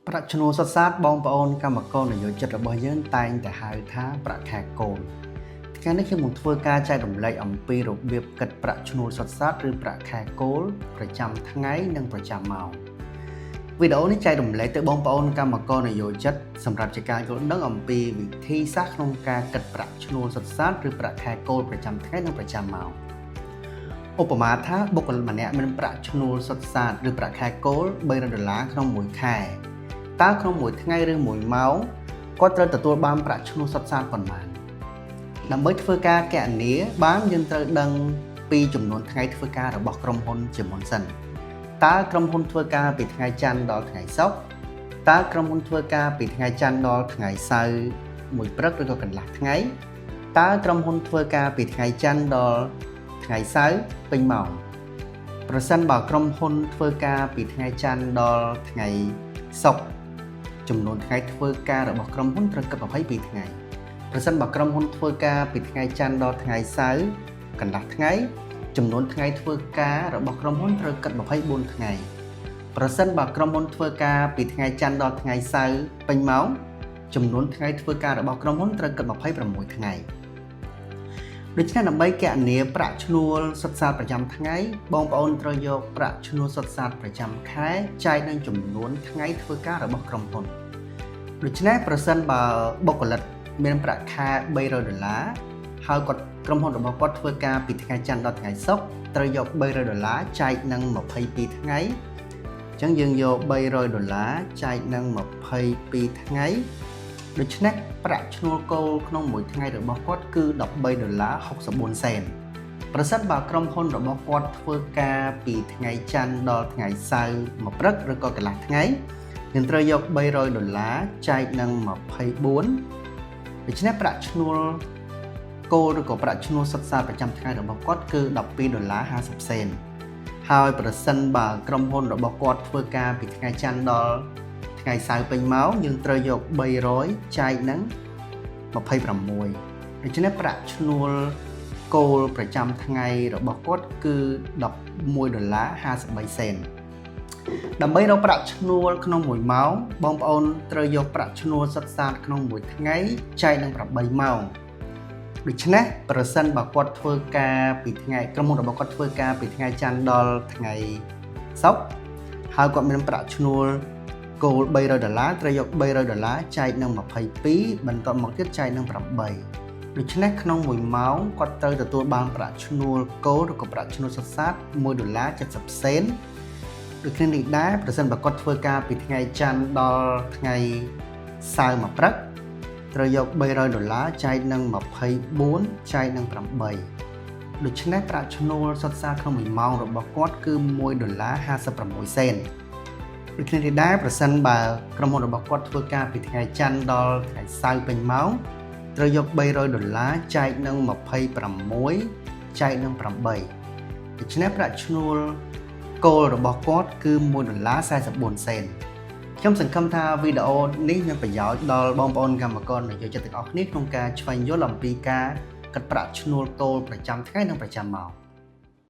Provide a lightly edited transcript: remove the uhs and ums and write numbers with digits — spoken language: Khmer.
ប្រាក់ឈ្នួលសុទ្ធសាធបងប្អូនកម្មករនយោជិតរបស់យើងតែងតែហៅថាប្រាក់ខែគោលថ្ងៃនេះខ្ញុំនឹងធ្វើការចែករំលែកអំពីរបៀបគិតប្រាក់ឈ្នួលសុទ្ធសាធឬប្រាក់ខែគោលប្រចាំថ្ងៃនិងប្រចាំម៉ោងវីដេអូនេះចែករំលែកទៅបងប្អូនកម្មករនយោជិតសម្រាប់ជាការយល់ដឹងអំពីវិធីសាស្ត្រក្នុងការគិតប្រាក់ឈ្នួលសុទ្ធសាធឬប្រាក់ខែគោលប្រចាំថ្ងៃនិងប្រចាំម៉ោងឧបមាថាបុគ្គលម្នាក់មានប្រាក់ឈ្នួលសុទ្ធសាធឬប្រាក់ខែគោល$300ក្នុងមួយខែតើក្នុងមួយថ្ងៃឬមួយម៉ោងគាត់ត្រូវទទួលបានប្រាក់ឈ្នួលសុទ្ធសាធប៉ុន្មានដើម្បីធ្វើការគណនាបានយើងត្រូវដឹងពីចំនួនថ្ងៃធ្វើការរបស់ក្រុមហ៊ុនជាមុនសិនតើក្រុមហ៊ុនធ្វើការពីថ្ងៃច័ន្ទដល់ថ្ងៃសុក្រតើក្រុមហ៊ុនធ្វើការពីថ្ងៃច័ន្ទដល់ថ្ងៃសៅរ៍មួយព្រឹកឬក៏កន្លះថ្ងៃតើក្រុមហ៊ុនធ្វើការពីថ្ងៃច័ន្ទដល់ថ្ងៃសៅរ៍ពេញម៉ោងប្រសិនបើក្រុមហ៊ុនធ្វើការពីថ្ងៃច័ន្ទដល់ថ្ងៃសុក្រចំនួនថ្ងៃធ្វើការរបស់ក្រុមហ៊ុនត្រូវគិត22ថ្ងៃប្រសិនបើក្រុមហ៊ុនធ្វើការពីថ្ងៃច័ន្ទដល់ថ្ងៃសៅរ៍កន្លះថ្ងៃចំនួនថ្ងៃធ្វើការរបស់ក្រុមហ៊ុនត្រូវគិត24ថ្ងៃប្រសិនបើក្រុមហ៊ុនធ្វើការពីថ្ងៃច័ន្ទដល់ថ្ងៃសៅរ៍ពេញម៉ោងចំនួនថ្ងៃធ្វើការរបស់ក្រុមហ៊ុនត្រូវគិត26ថ្ងៃដូច្នេះដើម្បីគណនាប្រាក់ឈ្នួលសុទ្ធសាធប្រចាំថ្ងៃបងប្អូនត្រូវយកប្រាក់ឈ្នួលសុទ្ធសាធប្រចាំខែចែកនឹងចំនួនថ្ងៃធ្វើការរបស់ក្រុមហ៊ុនដូច្នេះប្រសិនបើបុគ្គលិកមានប្រាក់ខែ$300ហើយក្រុមហ៊ុនរបស់គាត់ធ្វើការពីថ្ងៃច័ន្ទដល់ថ្ងៃសុក្រត្រូវយក$300ចែកនឹង22ថ្ងៃអញ្ចឹងយើងយក$300ចែកនឹង22ថ្ងៃដូច្នេះប្រាក់ឈ្នួលគោលក្នុងមួយថ្ងៃរបស់គាត់គឺ$13.64សេនប្រសិនបើក្រុមហ៊ុនរបស់គាត់ធ្វើការពីថ្ងៃច័ន្ទដល់ថ្ងៃសៅរ៍មួយព្រឹកឬក៏កន្លះថ្ងៃយើងត្រូវយក$300ចែកនឹង24ដូច្នេះប្រាក់ឈ្នួលគោលឬក៏ប្រាក់ឈ្នួលសុទ្ធសាធប្រចាំថ្ងៃរបស់គាត់គឺ$12.50សេនហើយប្រសិនបើក្រុមហ៊ុនរបស់គាត់ធ្វើការពីថ្ងៃច័ន្ទដល់ថ្ងៃសៅរ៍ពេញម៉ោងយើងត្រូវយក300ចែកនឹង26ដូច្នេះប្រាក់ឈ្នួលគោលប្រចាំថ្ងៃរបស់គាត់គឺ$11.53សេនដើម្បីរកប្រាក់ឈ្នួលក្នុងមួយម៉ោងបងប្អូនត្រូវយកប្រាក់ឈ្នួលសុទ្ធសាធក្នុងមួយថ្ងៃចែកនឹង8ម៉ោងដូច្នេះប្រសិនបើគាត់ធ្វើការពីថ្ងៃក្រុមហ៊ុនរបស់គាត់ធ្វើការពីថ្ងៃច័ន្ទដល់ថ្ងៃសុក្រហើយគាត់មានប្រាក់ឈ្នួលគោល$300ត្រូវយក$300ចែកនឹង22បន្ទាប់មកទៀតចែកនឹង8ដូច្នេះក្នុងមួយម៉ោងគាត់ត្រូវទទួលបានប្រាក់ឈ្នួលគោលឬក៏ប្រាក់ឈ្នួលសុទ្ធសាធ$1.70សេនដូចគ្នានេះដែរប្រសិនបើគាត់ធ្វើការពីថ្ងៃច័ន្ទដល់ថ្ងៃសៅរ៍មួយព្រឹកត្រូវយក$300ចែកនឹង24ចែកនឹង8ដូច្នេះប្រាក់ឈ្នួលសុទ្ធសាធក្នុងមួយម៉ោងរបស់គាត់គឺ$1.56សេនដូចគ្នានេះដែរប្រសិនបើក្រុមហ៊ុនរបស់គាត់ធ្វើការពីថ្ងៃច័ន្ទដល់ថ្ងៃសៅរ៍ពេញម៉ោងត្រូវយក$300ចែកនឹង26ចែកនឹង8ដូច្នេះប្រាក់ឈ្នួលគោលរបស់គាត់គឺ$1.44សេនខ្ញុំសង្ឃឹមថាវីដេអូនេះមានប្រយោជន៍ដល់បងប្អូនកម្មករនយោជិតទាំងអស់គ្នាក្នុងការស្វែងយល់អំពីការគិតប្រាក់ឈ្នួលគោលប្រចាំថ្ងៃនិងប្រចាំម៉ោង